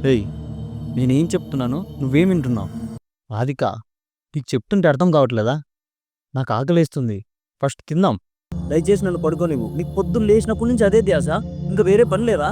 ఏయ్, నేనేం చెప్తున్నాను నువ్వేం వింటున్నావు? రాధిక, నీకు చెప్తుంటే అర్థం కావట్లేదా? నాకు ఆకలేస్తుంది. ఫస్ట్ తిందాం. దయచేసి నన్ను పడుకోనివ్వు. నీకు పొద్దున్న లేచినప్పటి నుంచి అదే ధ్యాస. ఇంకా వేరే పని లేదా?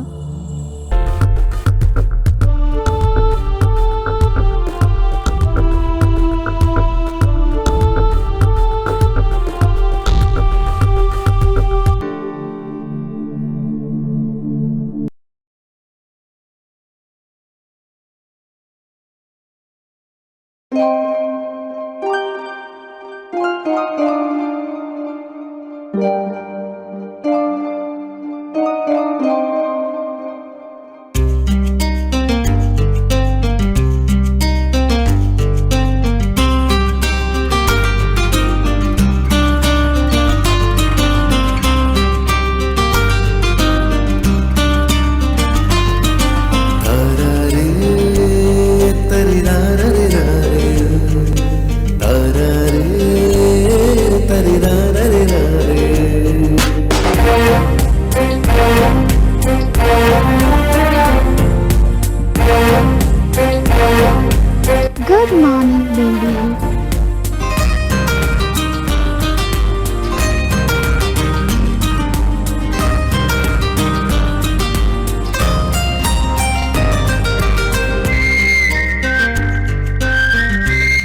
Good morning, baby.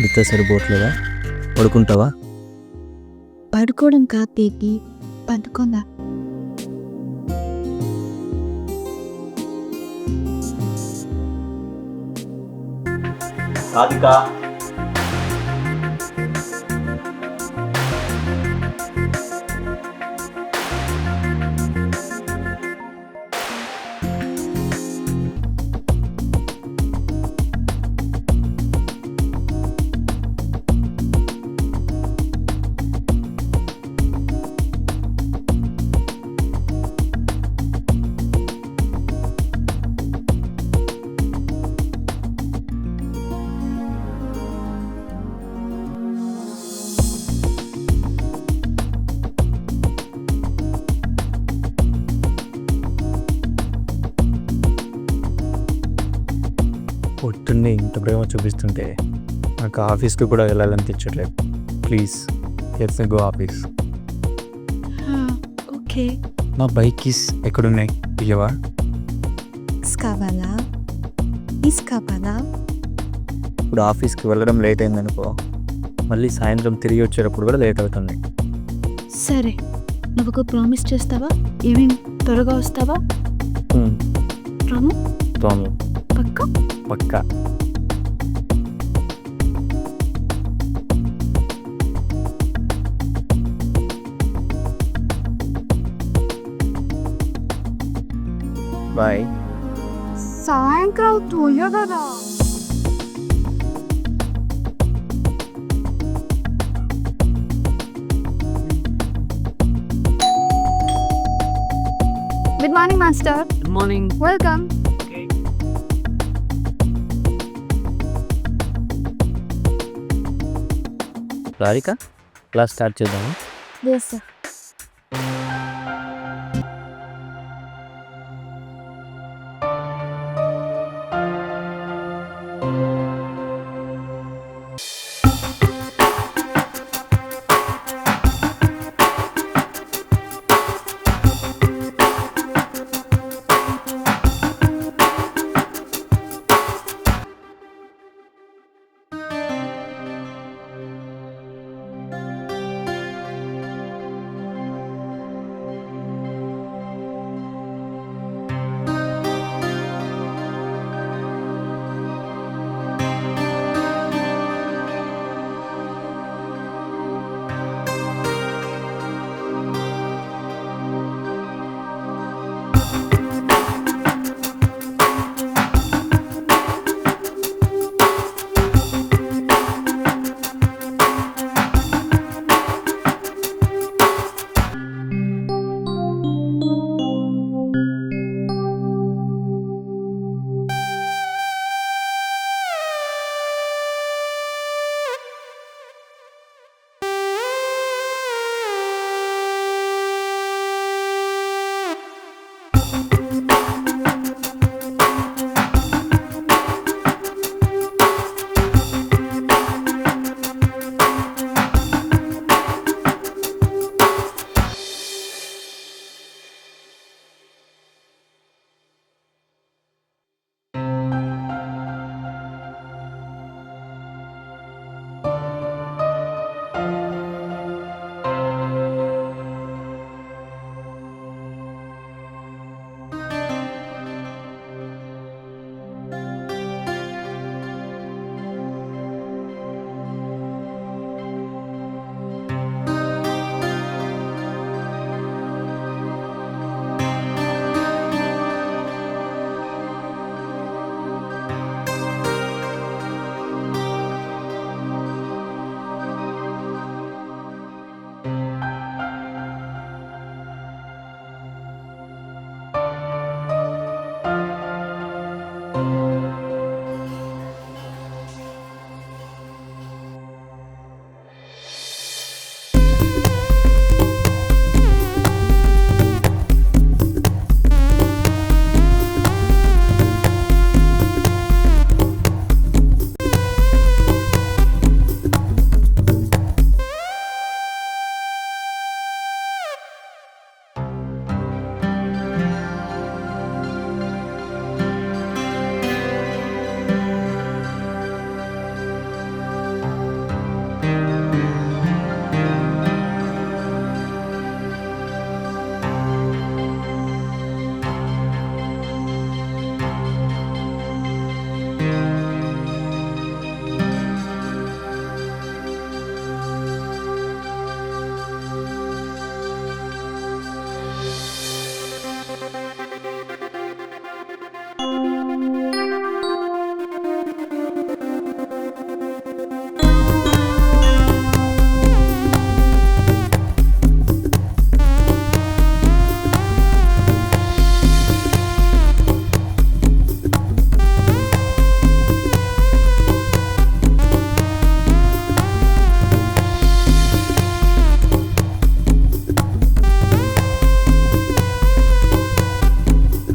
నిద్ర సరిపోవట్లేదా? పడుకుంటావా? పడుకోవడం కాదు బేబీ, పడుకుందా. రాధిక, పొద్దున్నే ఇంత ప్రేమ చూపిస్తుంటే నాకు ఆఫీస్కి కూడా వెళ్ళాలనిపించట్లేదు. Please let's go office. Okay. మా బైక్ కీస్ ఎక్కడున్నాయి? ఇయ్యవా? ఇస్కావాలా? ఇప్పుడు ఆఫీస్కి వెళ్ళడం లేట్ అయిందనుకో, మళ్ళీ సాయంత్రం తిరిగి వచ్చేటప్పుడు కూడా లేట్ అవుతుంది. సరే, నువ్వు ఒక ప్రామిస్ చేస్తావా? ఈవినింగ్ త్వరగా వస్తావా? తోము పక్కా? పక్కా. బాయ్. సాయంత్రం త్వరగా. Good morning, master. Good morning. Welcome. Radhika, class start చేద్దాము. Yes, sir.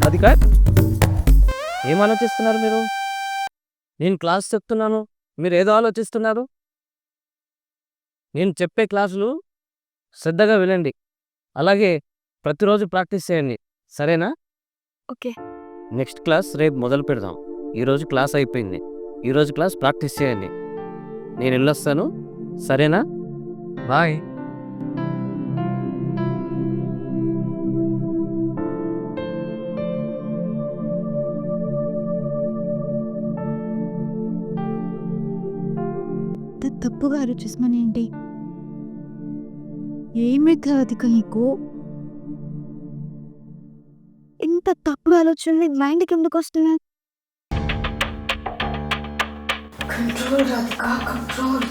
అది ఏం ఆలోచిస్తున్నారు మీరు? నేను క్లాస్ చెప్తున్నాను, మీరు ఏదో ఆలోచిస్తున్నారు. నేను చెప్పే క్లాసులు శ్రద్ధగా వినండి, అలాగే ప్రతిరోజు ప్రాక్టీస్ చేయండి, సరేనా? ఓకే. నెక్స్ట్ క్లాస్ రేపు మొదలు పెడదాం. ఈరోజు క్లాస్ అయిపోయింది, ఈరోజు క్లాస్ ప్రాక్టీస్ చేయండి. నేను వెళ్ళొస్తాను, సరేనా? బాయ్. తప్పుగా ఆలోచిస్తున్నానేంటి? ఏమైతే రాధిక నీకు? ఇంత తప్పుడు ఆలోచనలు మైండ్కి ఎందుకు వస్తున్నాయి? Control Radhika, control.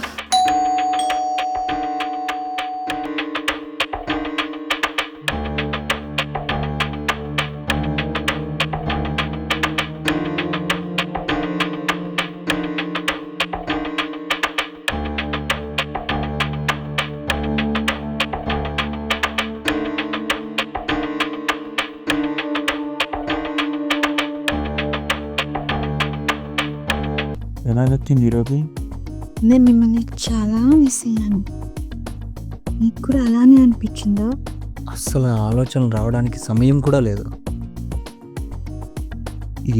ఎలా నచ్చింది ఈరోజు? నేను మిమ్మల్ని చాలా మిస్ అయ్యాను. నీకు కూడా అలానే అనిపించిందా? అస్సలు ఆలోచనలు రావడానికి సమయం కూడా లేదు.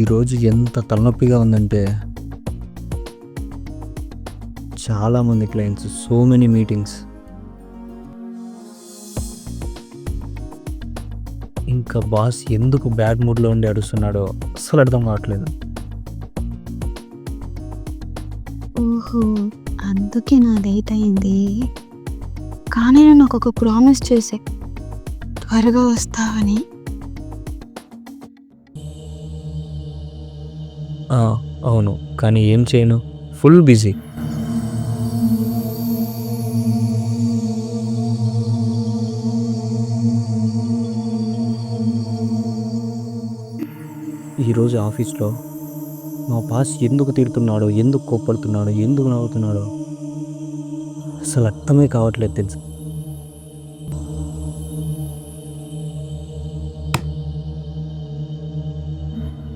ఈరోజు ఎంత తలనొప్పిగా ఉందంటే, చాలామంది క్లయింట్స్, సో మెనీ మీటింగ్స్. ఇంకా బాస్ ఎందుకు బ్యాడ్ మూడ్లో ఉండి అడుస్తున్నాడో అస్సలు అర్థం కావట్లేదు. ఓహో, అందుకే నా లేట్ అయింది. కానీ నేను ఒక ప్రామిస్ చేసే, త్వరగా వస్తావని. అవును, కానీ ఏం చేయను, ఫుల్ బిజీ. ఈరోజు ఆఫీస్లో మా బాస్ ఎందుకు తిడుతున్నాడో, ఎందుకు కోప్పడుతున్నాడో, ఎందుకు నవ్వుతున్నాడో అసలు అర్థమే కావట్లేదు తెలుసు.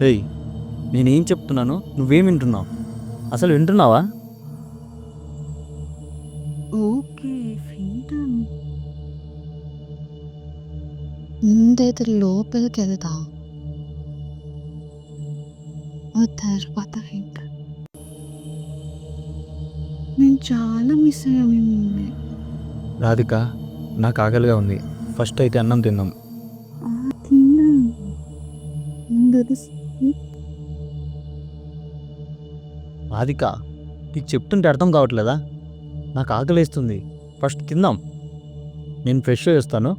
ఏయ్, నేనేం చెప్తున్నాను నువ్వేం వింటున్నావు? అసలు వింటున్నావా? ఓకే, వింటాను. ముందైతే లోపలికి వెళ్తా, ఆ తర్వాత వింటా. నేను చాలా మిస్ అయ్యా మిమ్మల్ని. రాధిక, నాకు ఆకలిగా ఉంది, ఫస్ట్ అయితే అన్నం తిందాం. తిన్నాను. రాధిక, నీకు చెప్తుంటే అర్థం కావట్లేదా? నాకు ఆకలిస్తుంది, ఫస్ట్ తిందాం. నేను ఫ్రెష్ చేస్తాను.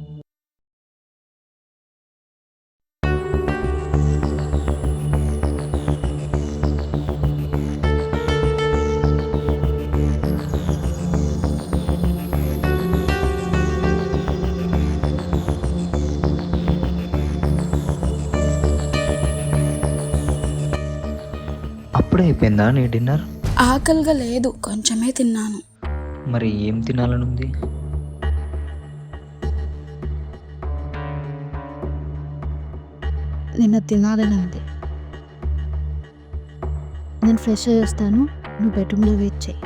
అప్పుడే అయిపోయిందా నీ డిన్నర్? ఆకలిగా లేదు, కొంచెమే తిన్నాను. మరి ఏం తినాలనుంది? నిన్న తినాలని ఉంది. నేను ఫ్రెష్ అయ్యి వస్తాను, నువ్వు బెడ్రూమ్లో వెయిట్ చేయి.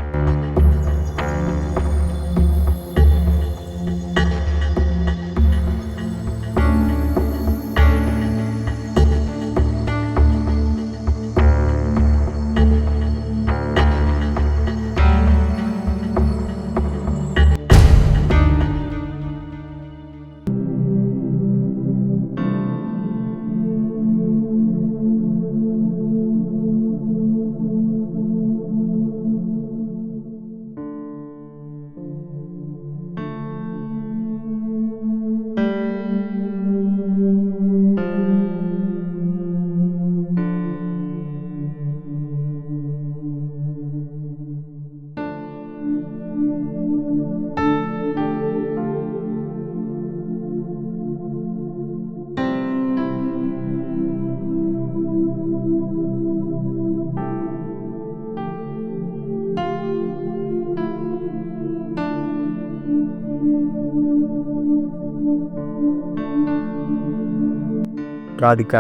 రాధిక,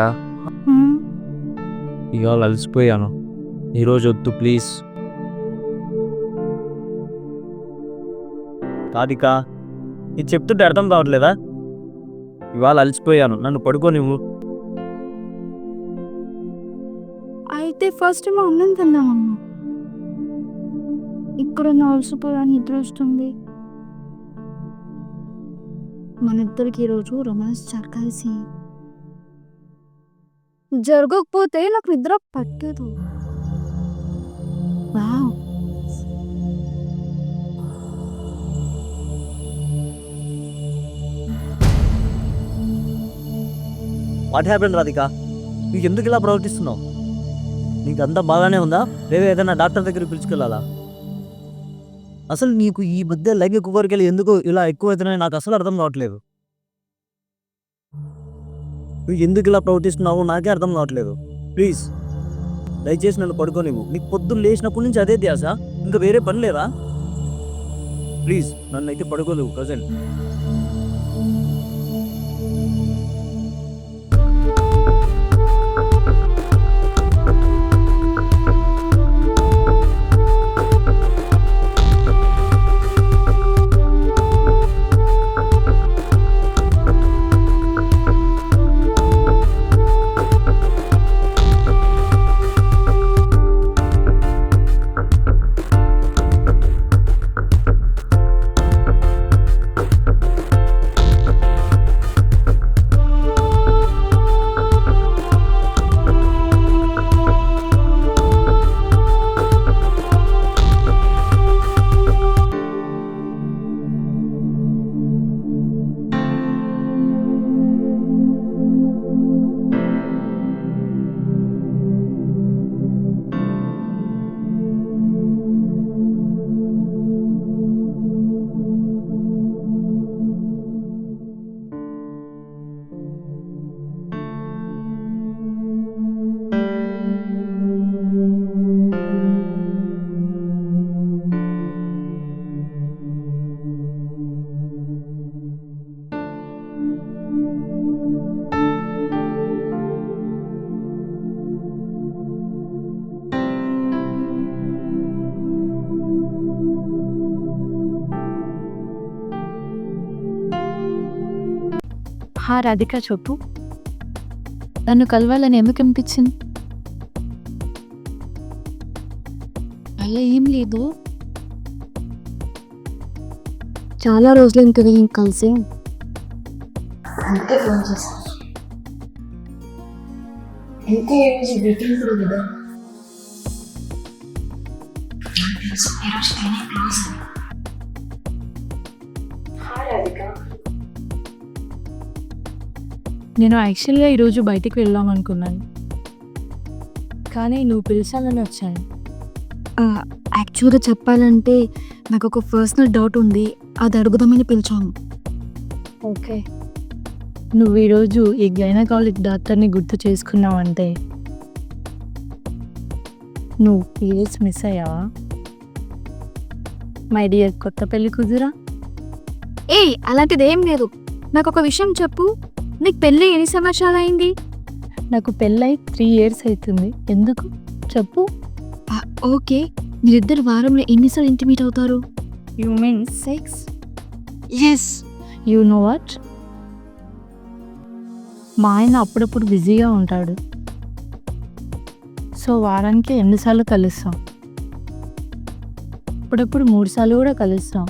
ఇవాళ అలసిపోయాను, ఈరోజు వద్దు ప్లీజ్. రాధిక, ఇది చెప్తుంటే అర్థం కావట్లేదా? ఇవాళ అలసిపోయాను, నన్ను పడుకోనివ్వు. అయితే ఫస్ట్ మా అన్నం తిన్నామమ్మా. ఇక్కడ నోల్సిపోయా, నిద్ర వస్తుంది. మన ఇద్దరికి ఈరోజు రొమాన్స్ కలిసి జరగకపోతే నాకు నిద్ర పట్టదు. వావ్. What happen Radhika? నీకు ఎందుకు ఇలా ప్రవర్తిస్తున్నావు? నీకు అంతా బాగానే ఉందా, లేదా ఏదైనా డాక్టర్ దగ్గరికి పిలుచుకెళ్ళాలా? అసలు నీకు ఈ మధ్య లైంగిక కోరికలు ఎందుకు ఇలా ఎక్కువవుతున్నాయి నాకు అసలు అర్థం కావట్లేదు. నువ్వు ఎందుకు ఇలా ప్రవర్తిస్తున్నావు నాకే అర్థం కావట్లేదు. ప్లీజ్ దయచేసి నన్ను పడుకోనివ్వు. నీకు పొద్దున్న లేచినప్పటి నుంచి అదే ధ్యాస, ఇంకా వేరే పని లేదా? ప్లీజ్ నన్ను అయితే పడుకోలేవు ప్రజెంట్. హా రాధిక, చెప్పు. నన్ను కలవాలని ఎందుకు అనిపించింది? అలా ఏం లేదు, చాలా రోజులు ఇంకా కలిసి అందుకే ఫోన్ చేశాను. ఇంకా ఈరోజు మీటింగ్ కూడా కదా. నేను యాక్చువల్గా ఈరోజు బయటికి వెళ్దాం అనుకున్నాను, కానీ నువ్వు పిలిచాలని వచ్చాను. యాక్చువల్గా చెప్పాలంటే నాకు ఒక పర్సనల్ డౌట్ ఉంది, అది అడుగుదామని పిలిచాను. ఓకే, నువ్వు ఈరోజు ఈ గైనకాలజిస్ట్ డాక్టర్ని గుర్తు చేసుకున్నావంటే నువ్వు పీరియడ్స్ మిస్ అయ్యావా? మై డియర్ కొత్త పెళ్లి కుదురా. అలాంటిది ఏం లేదు. నాకు ఒక విషయం చెప్పు, నీకు పెళ్ళి ఎన్ని సంవత్సరాలు అయింది? నాకు పెళ్ళై 3 years అవుతుంది. ఎందుకు చెప్పు. ఓకే, మీరిద్దరు వారంలో ఎన్నిసార్లు ఇంటిమేట్ అవుతారు? You mean sex? Yes. You know what, మా ఆయన అప్పుడప్పుడు బిజీగా ఉంటాడు, సో వారానికి 2 సార్లు కలుస్తాం, అప్పుడప్పుడు 3 సార్లు కూడా కలుస్తాం.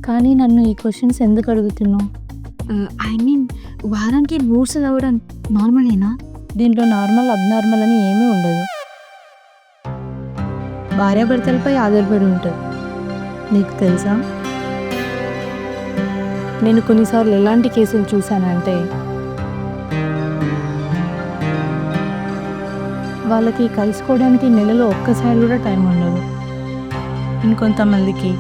కానీ నన్ను ఈ క్వశ్చన్స్ ఎందుకు అడుగుతున్నావు? ఐ మీన్ వారానికి 3 సార్లు అవ్వడం నార్మలేనా? దీంట్లో నార్మల్ అబ్నార్మల్ అని ఏమీ ఉండదు, భార్యాభర్తలపై ఆధారపడి ఉంటుంది. నీకు తెలుసా, నేను కొన్నిసార్లు ఎలాంటి కేసులు చూశానంటే వాళ్ళకి కలుసుకోవడానికి నెలలో ఒక్కసారి కూడా టైం ఉండదు. ఇంకొంతమందికి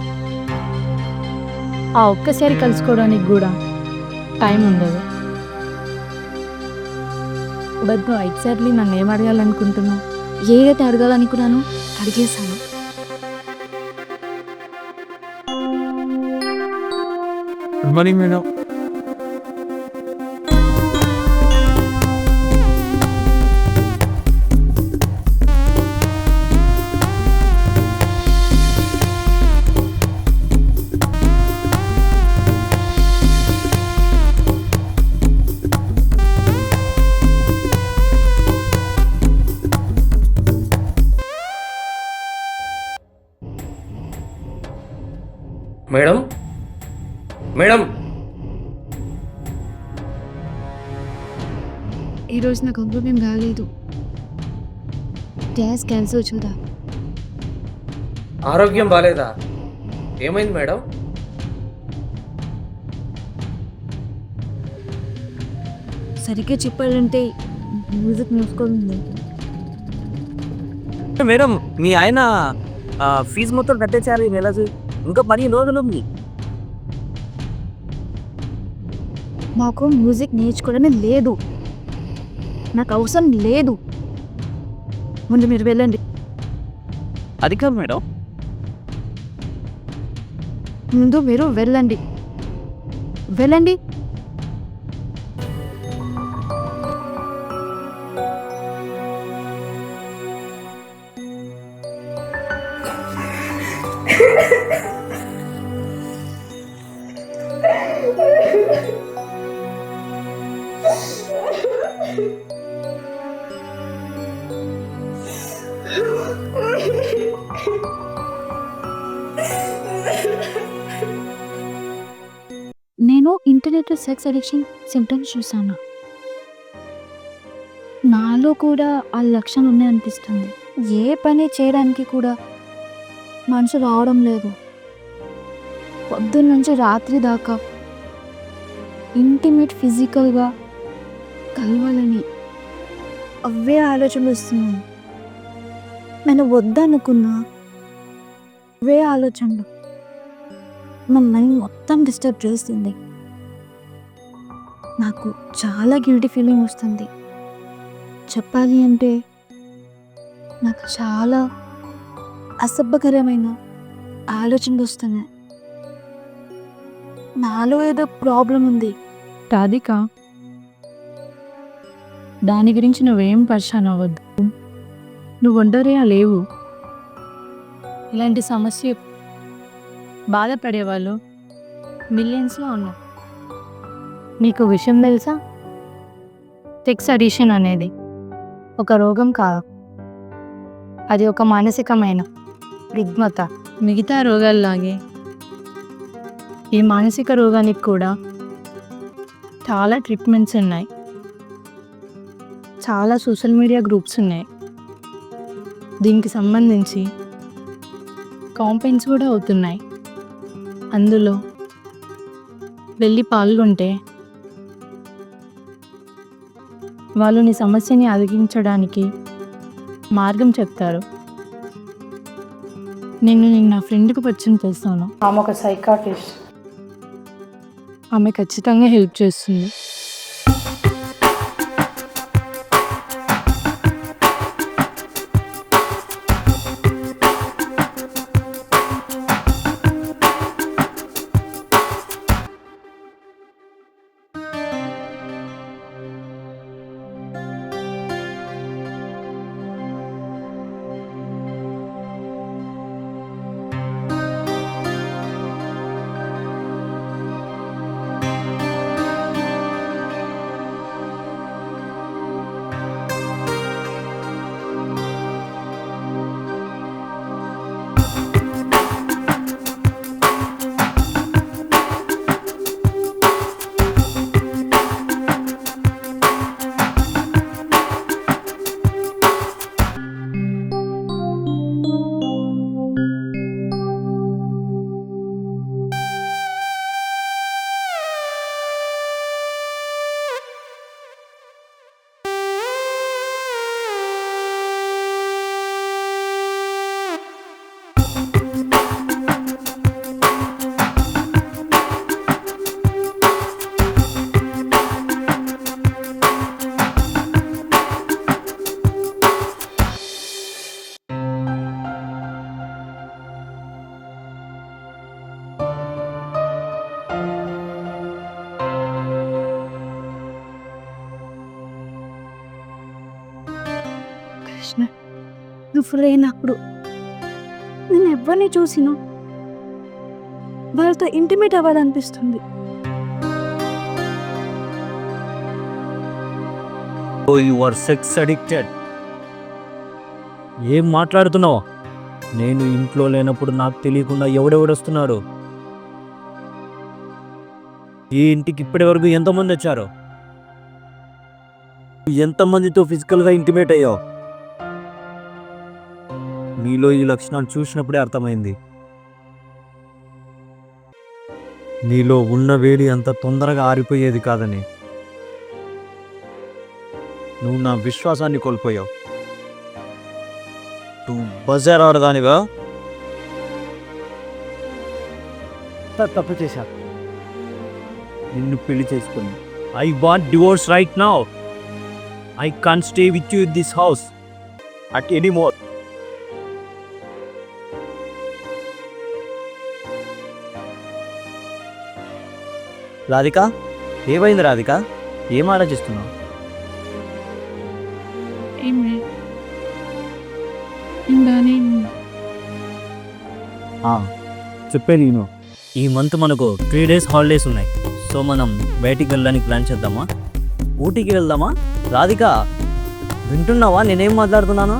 ఆ ఒక్కసారి కలుసుకోవడానికి కూడా టైం ఉండదు. బట్ నువ్వు ఎగ్జాక్ట్లీ నన్ను ఏం అడగాలనుకుంటున్నావు? ఏదైతే అడగాలనుకున్నానో అడిగేశాను. Good morning madam. Madam madam ఈరోజు నాకు ఆరోగ్యం రాలేదు. గ్యాస్ క్యాన్సిల్ చూడా. ఆరోగ్యం బాలేదా? ఏమైంది మేడం? సరిగ్గా చెప్పాలంటే మ్యూజిక్ నేర్చుకోవాలి. మేడం మీ ఆయన ఫీజు మొత్తం కట్టేసారు ఈ నెల. ఇంకా 10 రోజులు ఉంది. మాకు మ్యూజిక్ నేర్చుకోవడమే లేదు. నాకు అవసరం లేదు. ముందు మీరు వెళ్ళండి. అది కాదు మేడం. ముందు మీరు వెళ్ళండి. వెళ్ళండి. నేను ఇంటర్నెట్లో సెక్స్ అడిక్షన్ సిమ్టమ్స్ చూసాను. నాలో కూడా ఆ లక్షణాలు ఉన్నాయనిపిస్తుంది. ఏ పని చేయడానికి కూడా మనసు రావడం లేదు. పొద్దున్న నుంచి రాత్రి దాకా ఇంటిమేట్ ఫిజికల్గా కలవాలని అవే ఆలోచనలు వస్తున్నాను. నేను వద్దనుకున్నా అవే ఆలోచనలు నా మైండ్ మొత్తం డిస్టర్బ్ చేస్తుంది. నాకు చాలా గిల్టీ ఫీలింగ్ వస్తుంది. చెప్పాలి అంటే నాకు చాలా అసభ్యకరమైన ఆలోచనలు వస్తున్నాయి. నాలో ఏదో ప్రాబ్లం ఉంది. రాధిక, దాని గురించి నువ్వేం పరిశాన్ అవ్వద్దు. నువ్వు ఒంటరిగా లేవు. ఇలాంటి సమస్య బాధపడేవాళ్ళు మిలియన్స్లో ఉన్నారు. నీకు విషయం తెలుసా? సెక్స్ అడిక్షన్ అనేది ఒక రోగం కాదు, అది ఒక మానసికమైన రుగ్మత. మిగతా రోగాల్లాగే ఈ మానసిక రోగానికి కూడా చాలా ట్రీట్మెంట్స్ ఉన్నాయి. చాలా సోషల్ మీడియా గ్రూప్స్ ఉన్నాయి. దీనికి సంబంధించి కాంపెయిన్స్ కూడా అవుతున్నాయి. అందులో వెళ్ళి పాల్గొంటే వాళ్ళు నీ సమస్యని అధిగమించడానికి మార్గం చెప్తారు. నేను నా ఫ్రెండ్కి పరిచయం చేస్తాను. ఆమె ఒక సైకాట్రిస్ట్. ఆమె ఖచ్చితంగా హెల్ప్ చేస్తుంది. కృష్ణ, నువ్వు లేనప్పుడు నేను ఎవరిని చూసినా వాళ్ళతో ఇంటిమేట్ అవ్వాలనిపిస్తుంది. You are sex addicted. ఏం మాట్లాడుతున్నావు? నేను ఇంట్లో లేనప్పుడు నాకు తెలియకుండా ఎవడెవడొస్తున్నాడు? ఈ ఇంటికి ఇప్పటి వరకు ఎంతమంది వచ్చారో, ఎంతమందితో ఫిజికల్గా ఇంటిమేట్ అయ్యావు? నీలో ఈ లక్షణాలు చూసినప్పుడే అర్థమైంది నీలో ఉన్న వేడి అంత తొందరగా ఆరిపోయేది కాదని. నువ్వు నా విశ్వాసాన్ని కోల్పోయావు. నువ్వు బజార్ ఆడదానివా? తప్పు చేశా. నిన్ను పెళ్లి చేసుకుని I want divorce right now. I can't stay with you in this house at any more. Radhika, ఏమైంది రాధిక? ఏం ఆలోచిస్తున్నావు? ఏం లేదు. ఇందానే చెప్పే నేను. ఈ మంత్ మనకు 3 days హాలిడేస్ ఉన్నాయి. సో మనం బయటికి వెళ్ళడానికి ప్లాన్ చేద్దామా? ఊటీకి వెళ్దామా? రాధిక, వింటున్నావా నేనేం మాట్లాడుతున్నాను?